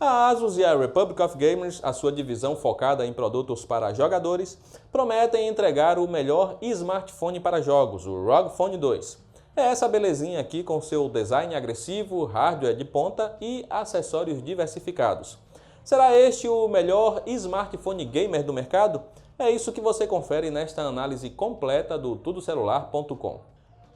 A Asus e a Republic of Gamers, a sua divisão focada em produtos para jogadores, prometem entregar o melhor smartphone para jogos, o ROG Phone 2. É essa belezinha aqui com seu design agressivo, hardware de ponta e acessórios diversificados. Será este o melhor smartphone gamer do mercado? É isso que você confere nesta análise completa do tudocelular.com.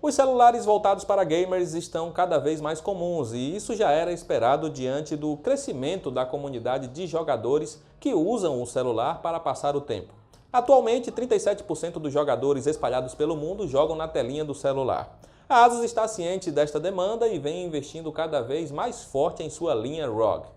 Os celulares voltados para gamers estão cada vez mais comuns e isso já era esperado diante do crescimento da comunidade de jogadores que usam o celular para passar o tempo. Atualmente, 37% dos jogadores espalhados pelo mundo jogam na telinha do celular. A Asus está ciente desta demanda e vem investindo cada vez mais forte em sua linha ROG.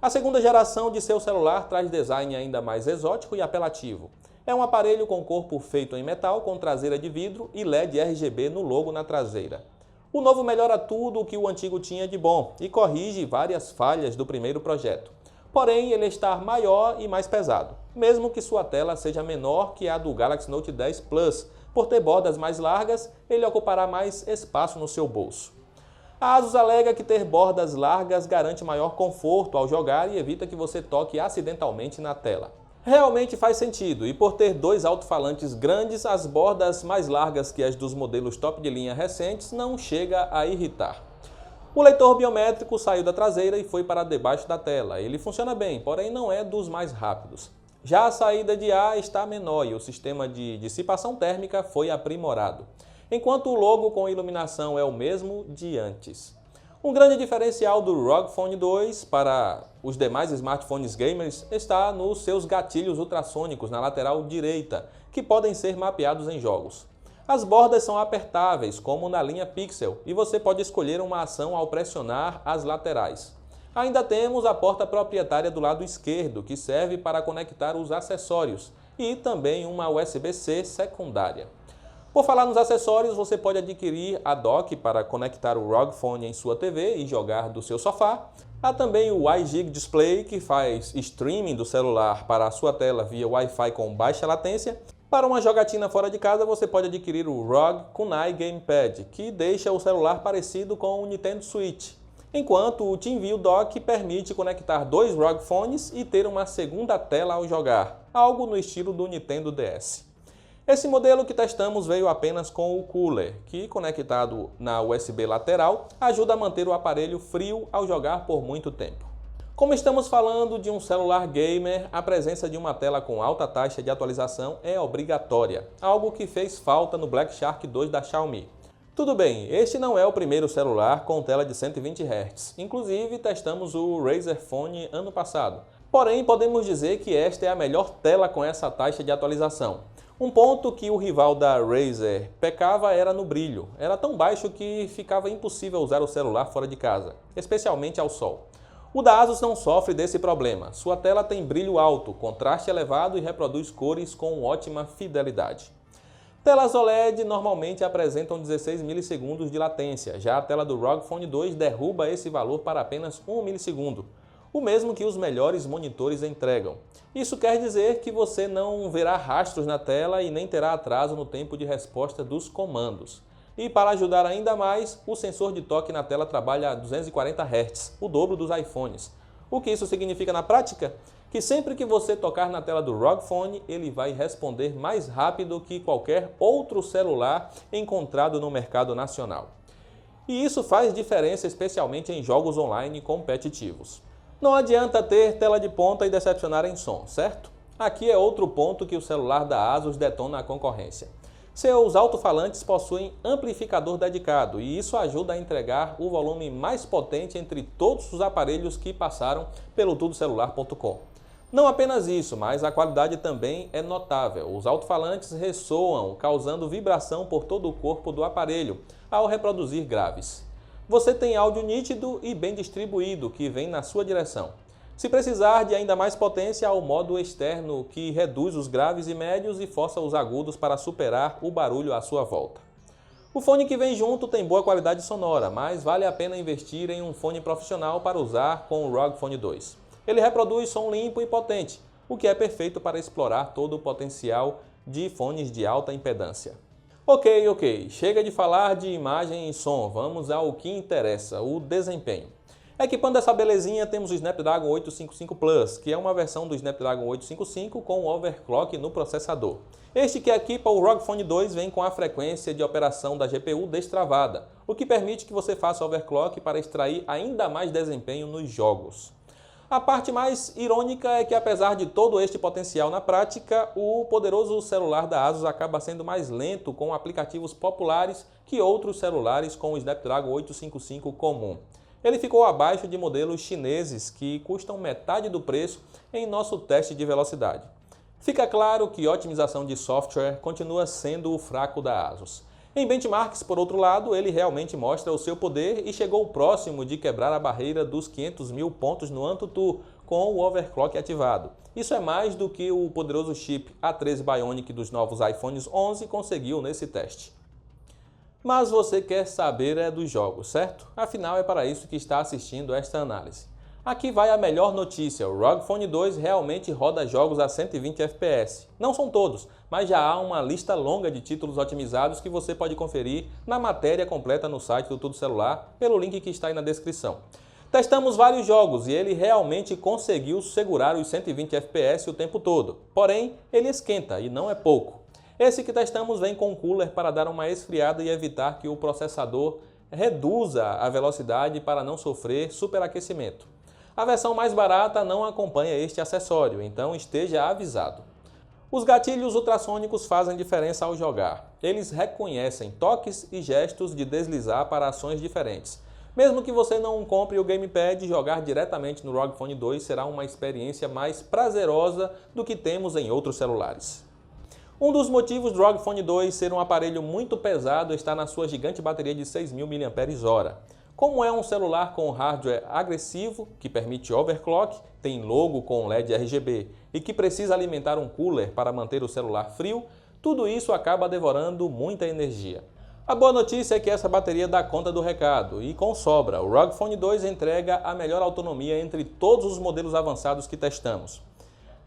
A segunda geração de seu celular traz design ainda mais exótico e apelativo. É um aparelho com corpo feito em metal com traseira de vidro e LED RGB no logo na traseira. O novo melhora tudo o que o antigo tinha de bom e corrige várias falhas do primeiro projeto. Porém, ele está maior e mais pesado, mesmo que sua tela seja menor que a do Galaxy Note 10 Plus. Por ter bordas mais largas, ele ocupará mais espaço no seu bolso. A Asus alega que ter bordas largas garante maior conforto ao jogar e evita que você toque acidentalmente na tela. Realmente faz sentido, e por ter dois alto-falantes grandes, as bordas mais largas que as dos modelos top de linha recentes não chega a irritar. O leitor biométrico saiu da traseira e foi para debaixo da tela. Ele funciona bem, porém não é dos mais rápidos. Já a saída de ar está menor e o sistema de dissipação térmica foi aprimorado, enquanto o logo com iluminação é o mesmo de antes. Um grande diferencial do ROG Phone 2 para os demais smartphones gamers está nos seus gatilhos ultrassônicos na lateral direita, que podem ser mapeados em jogos. As bordas são apertáveis, como na linha Pixel, e você pode escolher uma ação ao pressionar as laterais. Ainda temos a porta proprietária do lado esquerdo, que serve para conectar os acessórios, e também uma USB-C secundária. Por falar nos acessórios, você pode adquirir a dock para conectar o ROG Phone em sua TV e jogar do seu sofá. Há também o iGig Display, que faz streaming do celular para a sua tela via Wi-Fi com baixa latência. Para uma jogatina fora de casa, você pode adquirir o ROG Kunai Gamepad, que deixa o celular parecido com o Nintendo Switch, enquanto o TeamView Dock permite conectar dois ROG Phones e ter uma segunda tela ao jogar, algo no estilo do Nintendo DS. Esse modelo que testamos veio apenas com o cooler, que, conectado na USB lateral, ajuda a manter o aparelho frio ao jogar por muito tempo. Como estamos falando de um celular gamer, a presença de uma tela com alta taxa de atualização é obrigatória, algo que fez falta no Black Shark 2 da Xiaomi. Tudo bem, este não é o primeiro celular com tela de 120 Hz, inclusive testamos o Razer Phone ano passado. Porém, podemos dizer que esta é a melhor tela com essa taxa de atualização. Um ponto que o rival da Razer pecava era no brilho. Era tão baixo que ficava impossível usar o celular fora de casa, especialmente ao sol. O da Asus não sofre desse problema. Sua tela tem brilho alto, contraste elevado e reproduz cores com ótima fidelidade. Telas OLED normalmente apresentam 16 milissegundos de latência, já a tela do ROG Phone 2 derruba esse valor para apenas 1 milissegundo, o mesmo que os melhores monitores entregam. Isso quer dizer que você não verá rastros na tela e nem terá atraso no tempo de resposta dos comandos. E para ajudar ainda mais, o sensor de toque na tela trabalha a 240 Hz, o dobro dos iPhones. O que isso significa na prática? Que sempre que você tocar na tela do ROG Phone, ele vai responder mais rápido que qualquer outro celular encontrado no mercado nacional. E isso faz diferença especialmente em jogos online competitivos. Não adianta ter tela de ponta e decepcionar em som, certo? Aqui é outro ponto que o celular da Asus detona a concorrência. Seus alto-falantes possuem amplificador dedicado e isso ajuda a entregar o volume mais potente entre todos os aparelhos que passaram pelo tudocelular.com. Não apenas isso, mas a qualidade também é notável. Os alto-falantes ressoam, causando vibração por todo o corpo do aparelho ao reproduzir graves. Você tem áudio nítido e bem distribuído que vem na sua direção. Se precisar de ainda mais potência, há o modo externo que reduz os graves e médios e força os agudos para superar o barulho à sua volta. O fone que vem junto tem boa qualidade sonora, mas vale a pena investir em um fone profissional para usar com o ROG Phone 2. Ele reproduz som limpo e potente, o que é perfeito para explorar todo o potencial de fones de alta impedância. Ok, chega de falar de imagem e som, vamos ao que interessa, o desempenho. Equipando essa belezinha, temos o Snapdragon 855 Plus, que é uma versão do Snapdragon 855 com overclock no processador. Este que equipa o ROG Phone 2 vem com a frequência de operação da GPU destravada, o que permite que você faça overclock para extrair ainda mais desempenho nos jogos. A parte mais irônica é que, apesar de todo este potencial na prática, o poderoso celular da ASUS acaba sendo mais lento com aplicativos populares que outros celulares com o Snapdragon 855 comum. Ele ficou abaixo de modelos chineses que custam metade do preço em nosso teste de velocidade. Fica claro que otimização de software continua sendo o fraco da ASUS. Em benchmarks, por outro lado, ele realmente mostra o seu poder e chegou próximo de quebrar a barreira dos 500 mil pontos no AnTuTu com o overclock ativado. Isso é mais do que o poderoso chip A13 Bionic dos novos iPhones 11 conseguiu nesse teste. Mas você quer saber dos jogos, certo? Afinal, é para isso que está assistindo esta análise. Aqui vai a melhor notícia, o ROG Phone 2 realmente roda jogos a 120 FPS. Não são todos, mas já há uma lista longa de títulos otimizados que você pode conferir na matéria completa no site do Tudo Celular, pelo link que está aí na descrição. Testamos vários jogos e ele realmente conseguiu segurar os 120 FPS o tempo todo, porém ele esquenta e não é pouco. Esse que testamos vem com cooler para dar uma esfriada e evitar que o processador reduza a velocidade para não sofrer superaquecimento. A versão mais barata não acompanha este acessório, então esteja avisado. Os gatilhos ultrassônicos fazem diferença ao jogar. Eles reconhecem toques e gestos de deslizar para ações diferentes. Mesmo que você não compre o gamepad, jogar diretamente no ROG Phone 2 será uma experiência mais prazerosa do que temos em outros celulares. Um dos motivos do ROG Phone 2 ser um aparelho muito pesado está na sua gigante bateria de 6.000 mAh. Como é um celular com hardware agressivo, que permite overclock, tem logo com LED RGB e que precisa alimentar um cooler para manter o celular frio, tudo isso acaba devorando muita energia. A boa notícia é que essa bateria dá conta do recado e, com sobra, o ROG Phone 2 entrega a melhor autonomia entre todos os modelos avançados que testamos.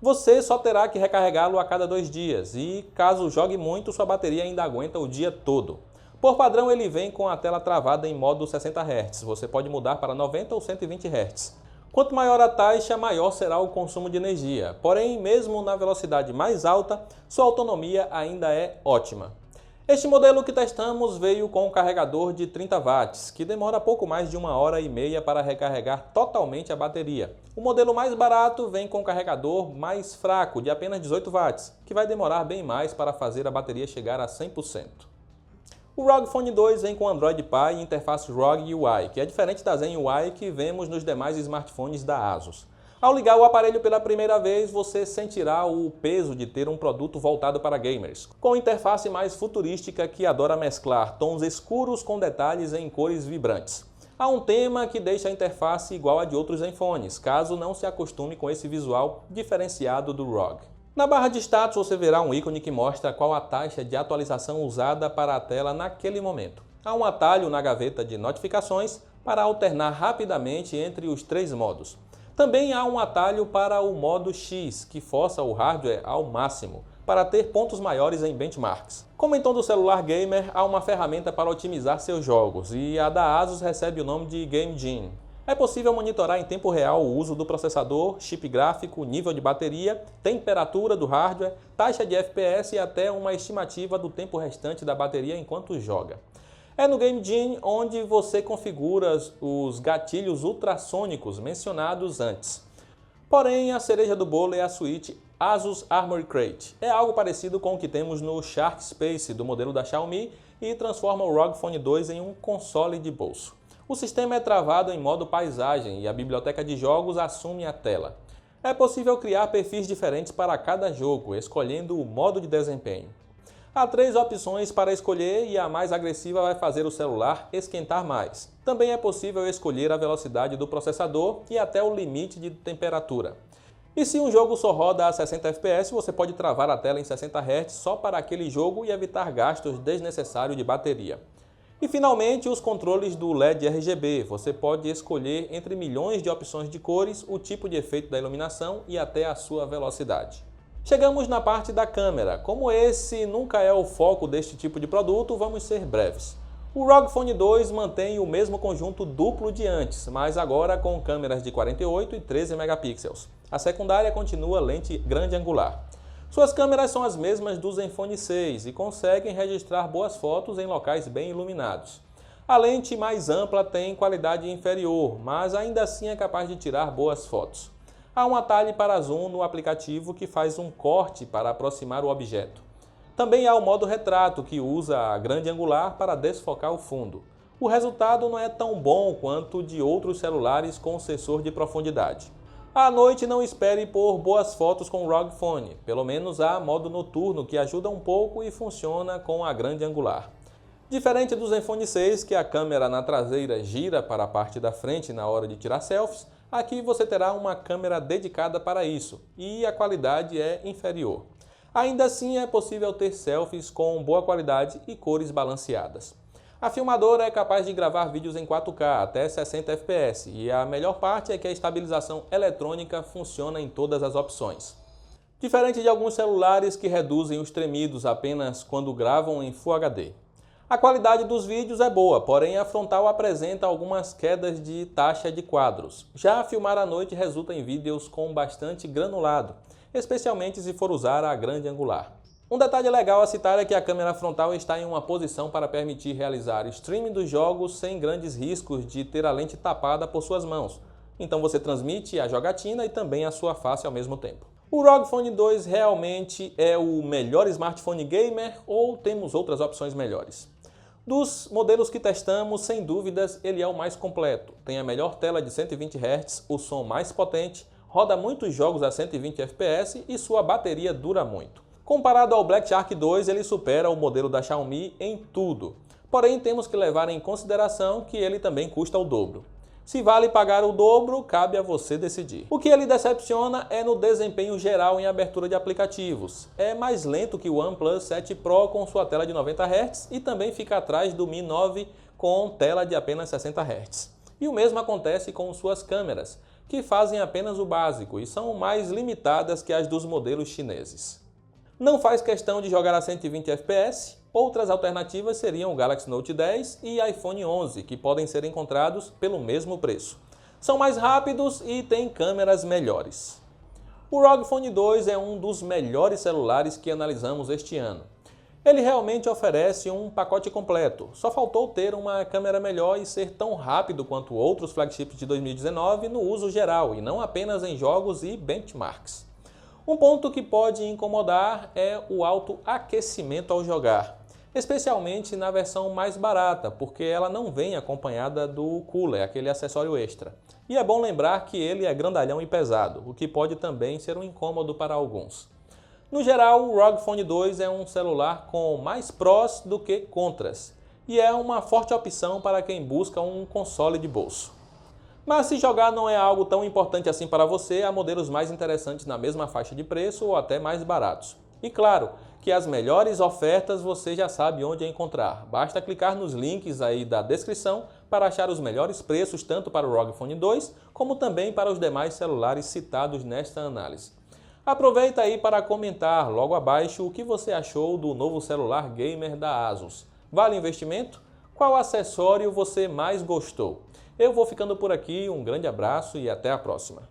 Você só terá que recarregá-lo a cada 2 dias e, caso jogue muito, sua bateria ainda aguenta o dia todo. Por padrão, ele vem com a tela travada em modo 60 Hz. Você pode mudar para 90 ou 120 Hz. Quanto maior a taxa, maior será o consumo de energia. Porém, mesmo na velocidade mais alta, sua autonomia ainda é ótima. Este modelo que testamos veio com um carregador de 30 watts, que demora pouco mais de 1h30 para recarregar totalmente a bateria. O modelo mais barato vem com um carregador mais fraco, de apenas 18 watts, que vai demorar bem mais para fazer a bateria chegar a 100%. O ROG Phone 2 vem com Android Pie e interface ROG UI, que é diferente da Zen UI que vemos nos demais smartphones da ASUS. Ao ligar o aparelho pela primeira vez, você sentirá o peso de ter um produto voltado para gamers, com interface mais futurística que adora mesclar tons escuros com detalhes em cores vibrantes. Há um tema que deixa a interface igual a de outros Zenfones, caso não se acostume com esse visual diferenciado do ROG. Na barra de status você verá um ícone que mostra qual a taxa de atualização usada para a tela naquele momento. Há um atalho na gaveta de notificações para alternar rapidamente entre os 3 modos. Também há um atalho para o modo X, que força o hardware ao máximo, para ter pontos maiores em benchmarks. Como em todo celular gamer, há uma ferramenta para otimizar seus jogos, e a da ASUS recebe o nome de Game Genie. É possível monitorar em tempo real o uso do processador, chip gráfico, nível de bateria, temperatura do hardware, taxa de FPS e até uma estimativa do tempo restante da bateria enquanto joga. É no Game Genie onde você configura os gatilhos ultrassônicos mencionados antes. Porém, a cereja do bolo é a suíte ASUS Armoury Crate. É algo parecido com o que temos no Shark Space do modelo da Xiaomi e transforma o ROG Phone 2 em um console de bolso. O sistema é travado em modo paisagem e a biblioteca de jogos assume a tela. É possível criar perfis diferentes para cada jogo, escolhendo o modo de desempenho. Há 3 opções para escolher e a mais agressiva vai fazer o celular esquentar mais. Também é possível escolher a velocidade do processador e até o limite de temperatura. E se um jogo só roda a 60 FPS, você pode travar a tela em 60 Hz só para aquele jogo e evitar gastos desnecessários de bateria. E finalmente, os controles do LED RGB. Você pode escolher entre milhões de opções de cores, o tipo de efeito da iluminação e até a sua velocidade. Chegamos na parte da câmera. Como esse nunca é o foco deste tipo de produto, vamos ser breves. O ROG Phone 2 mantém o mesmo conjunto duplo de antes, mas agora com câmeras de 48 e 13 megapixels. A secundária continua lente grande angular. Suas câmeras são as mesmas do Zenfone 6 e conseguem registrar boas fotos em locais bem iluminados. A lente mais ampla tem qualidade inferior, mas ainda assim é capaz de tirar boas fotos. Há um atalho para zoom no aplicativo que faz um corte para aproximar o objeto. Também há o modo retrato, que usa a grande angular para desfocar o fundo. O resultado não é tão bom quanto o de outros celulares com sensor de profundidade. À noite não espere por boas fotos com o ROG Phone, pelo menos há modo noturno que ajuda um pouco e funciona com a grande angular. Diferente do Zenfone 6, que a câmera na traseira gira para a parte da frente na hora de tirar selfies, aqui você terá uma câmera dedicada para isso e a qualidade é inferior. Ainda assim é possível ter selfies com boa qualidade e cores balanceadas. A filmadora é capaz de gravar vídeos em 4K até 60 fps e a melhor parte é que a estabilização eletrônica funciona em todas as opções. Diferente de alguns celulares que reduzem os tremidos apenas quando gravam em Full HD. A qualidade dos vídeos é boa, porém a frontal apresenta algumas quedas de taxa de quadros. Já filmar à noite resulta em vídeos com bastante granulado, especialmente se for usar a grande angular. Um detalhe legal a citar é que a câmera frontal está em uma posição para permitir realizar streaming dos jogos sem grandes riscos de ter a lente tapada por suas mãos. Então você transmite a jogatina e também a sua face ao mesmo tempo. O ROG Phone 2 realmente é o melhor smartphone gamer ou temos outras opções melhores? Dos modelos que testamos, sem dúvidas, ele é o mais completo. Tem a melhor tela de 120 Hz, o som mais potente, roda muitos jogos a 120 fps e sua bateria dura muito. Comparado ao Black Shark 2, ele supera o modelo da Xiaomi em tudo. Porém, temos que levar em consideração que ele também custa o dobro. Se vale pagar o dobro, cabe a você decidir. O que ele decepciona é no desempenho geral em abertura de aplicativos. É mais lento que o OnePlus 7 Pro com sua tela de 90 Hz e também fica atrás do Mi 9 com tela de apenas 60 Hz. E o mesmo acontece com suas câmeras, que fazem apenas o básico e são mais limitadas que as dos modelos chineses. Não faz questão de jogar a 120 fps, outras alternativas seriam o Galaxy Note 10 e iPhone 11, que podem ser encontrados pelo mesmo preço. São mais rápidos e têm câmeras melhores. O ROG Phone 2 é um dos melhores celulares que analisamos este ano. Ele realmente oferece um pacote completo, só faltou ter uma câmera melhor e ser tão rápido quanto outros flagships de 2019 no uso geral e não apenas em jogos e benchmarks. Um ponto que pode incomodar é o alto aquecimento ao jogar, especialmente na versão mais barata, porque ela não vem acompanhada do cooler, aquele acessório extra. E é bom lembrar que ele é grandalhão e pesado, o que pode também ser um incômodo para alguns. No geral, o ROG Phone 2 é um celular com mais prós do que contras, e é uma forte opção para quem busca um console de bolso. Mas se jogar não é algo tão importante assim para você, há modelos mais interessantes na mesma faixa de preço ou até mais baratos. E claro, que as melhores ofertas você já sabe onde encontrar. Basta clicar nos links aí da descrição para achar os melhores preços tanto para o ROG Phone 2 como também para os demais celulares citados nesta análise. Aproveita aí para comentar logo abaixo o que você achou do novo celular gamer da ASUS. Vale o investimento? Qual acessório você mais gostou? Eu vou ficando por aqui, um grande abraço e até a próxima.